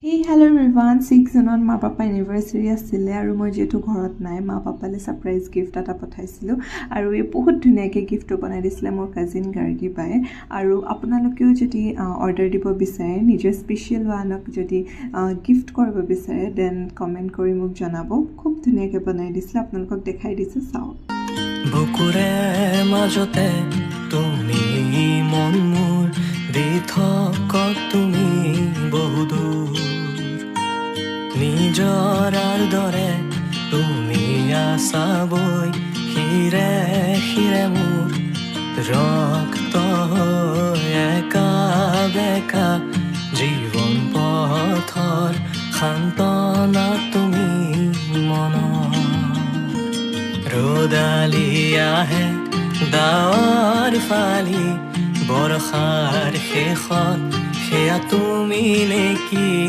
hello' everyone 6 জুনত মা papa anniversary আছিলে আৰু মই যিহেতু ঘৰত নাই মা পাপালৈ ছাৰপ্ৰাইজ গিফ্ট এটা পঠাইছিলোঁ আৰু এই বহুত ধুনীয়াকৈ গিফ্টটো বনাই দিছিলে মোৰ কাজিন গাৰ্গী বাই আৰু আপোনালোকেও যদি অৰ্ডাৰ দিব বিচাৰে নিজৰ স্পেচিয়েল ওৱানক যদি গিফ্ট কৰিব বিচাৰে দেন কমেণ্ট কৰি মোক জনাব খুব ধুনীয়াকৈ বনাই দিছিলে আপোনালোকক দেখাই দিছোঁ চাওক বুকুৰে মাজতে তুমি মন মোৰ দি থকা তুমি বহুদূৰ নিজৰাৰ দৰে তুমি আছা বৈ হিৰে হিৰে মোৰ ৰক্ত হৈ একা বেকা জীৱন পথৰ সান্তনা তুমি মনৰ ৰ'দালি আহে ডাৱৰ ফালি বৰষাৰ শেষত সেয়া তুমি নেকি